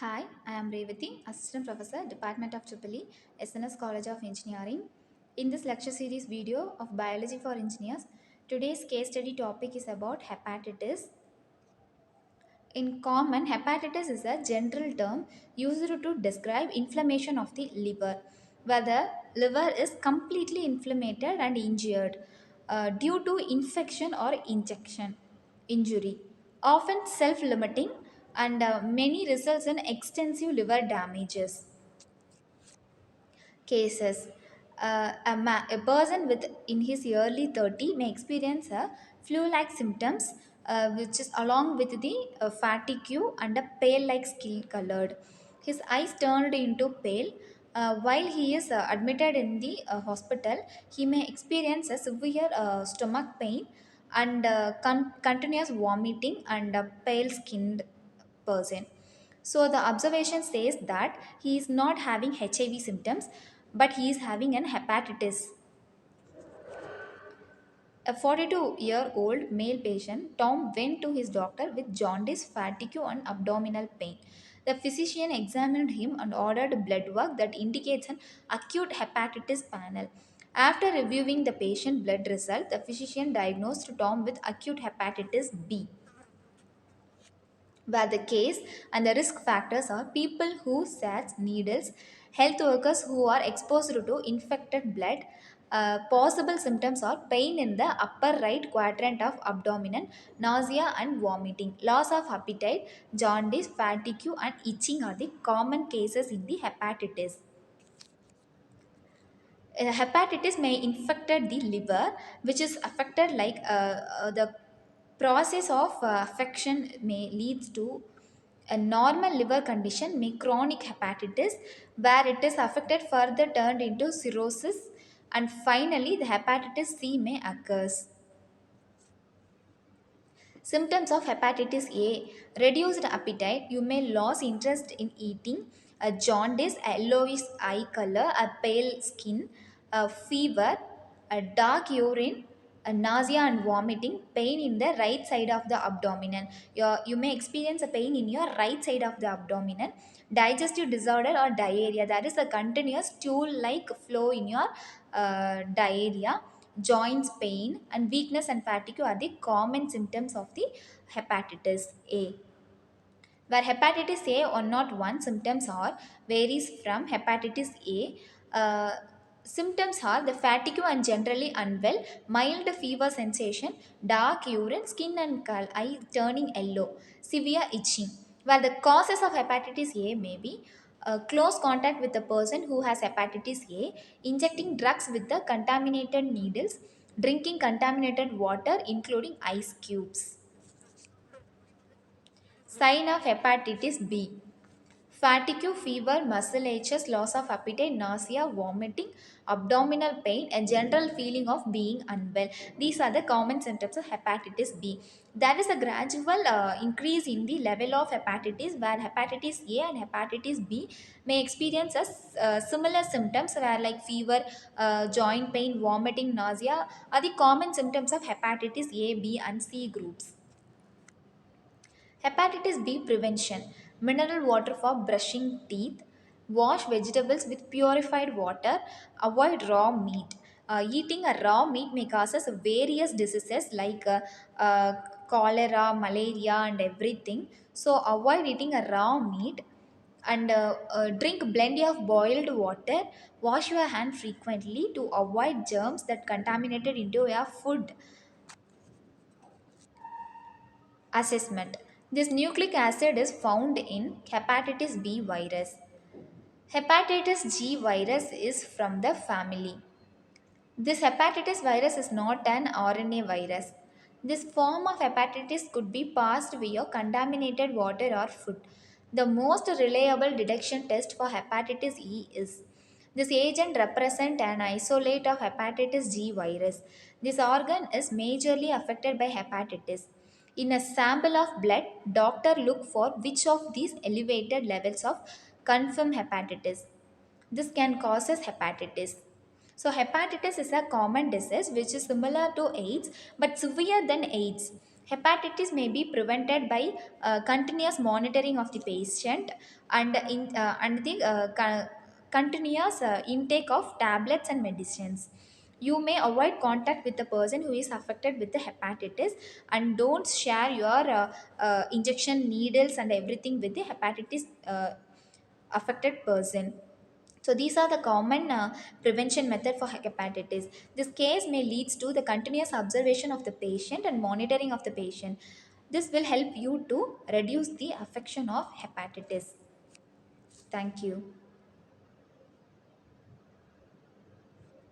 Hi, I am Revathi, Assistant Professor, Department of EEE, SNS College of Engineering. In this lecture series video of Biology for Engineers, today's case study topic is about hepatitis. In common, hepatitis is a general term used to describe inflammation of the liver, where the liver is completely inflamed and injured due to infection or injury, often self-limiting and many results in extensive liver damages cases. A person with in his early 30 may experience a flu-like symptoms, which is along with the fatigue and a pale-like skin colored. His eyes turned into pale. While he is admitted in the hospital, he may experience a severe stomach pain and continuous vomiting and a pale-skinned person. So the observation says that he is not having HIV symptoms, but he is having an hepatitis. A 42-year-old male patient, Tom, went to his doctor with jaundice, fatigue, and abdominal pain. The physician examined him and ordered blood work that indicates an acute hepatitis panel. After reviewing the patient blood result, the physician diagnosed Tom with acute hepatitis B, where the case and the risk factors are people who sats needles, health workers who are exposed to infected blood. Possible symptoms are pain in the upper right quadrant of abdomen, nausea and vomiting, loss of appetite, jaundice, fatigue, and itching are the common cases in the hepatitis. Hepatitis may infected the liver, which is affected like the process of affection may leads to a normal liver condition may chronic hepatitis, where it is affected further turned into cirrhosis, and finally the hepatitis C may occurs. Symptoms of hepatitis A: reduced appetite, you may lose interest in eating, a jaundice, a yellowish eye color, a pale skin, a fever, a dark urine, a nausea and vomiting, pain in the right side of the abdomen. You may experience a pain in your right side of the abdomen, digestive disorder or diarrhea. That is a continuous stool-like flow in your diarrhea. Joints pain and weakness and fatigue are the common symptoms of the hepatitis A. Where hepatitis A or not one symptoms are varies from hepatitis A. Symptoms are the fatigue and generally unwell, mild fever sensation, dark urine, skin and eye turning yellow, severe itching. Where the causes of hepatitis A may be close contact with a person who has hepatitis A, injecting drugs with the contaminated needles, drinking contaminated water including ice cubes. Sign of hepatitis B: fatigue, fever, muscle aches, loss of appetite, nausea, vomiting, abdominal pain, a general feeling of being unwell. These are the common symptoms of hepatitis B. There is a gradual increase in the level of hepatitis, where hepatitis A and hepatitis B may experience similar symptoms, where like fever, joint pain, vomiting, nausea are the common symptoms of hepatitis A, B, and C groups. Hepatitis B prevention: mineral water for brushing teeth, wash vegetables with purified water, avoid raw meat. Eating a raw meat may cause us various diseases like uh, cholera, malaria, and everything. So, avoid eating a raw meat and drink plenty of boiled water. Wash your hand frequently to avoid germs that contaminated into your food. Assessment: this nucleic acid is found in hepatitis B virus. Hepatitis G virus is from the family. This hepatitis virus is not an RNA virus. This form of hepatitis could be passed via contaminated water or food. The most reliable detection test for hepatitis E is: this agent represents an isolate of hepatitis G virus. This organ is majorly affected by hepatitis. In a sample of blood, doctor look for which of these elevated levels of confirmed hepatitis. This can cause hepatitis. So hepatitis is a common disease which is similar to AIDS but severe than AIDS. Hepatitis may be prevented by continuous monitoring of the patient and the continuous continuous intake of tablets and medicines. You may avoid contact with the person who is affected with the hepatitis, and don't share your injection needles and everything with the hepatitis affected person. So these are the common prevention method for hepatitis. This case may leads to the continuous observation of the patient and monitoring of the patient. This will help you to reduce the affection of hepatitis. Thank you.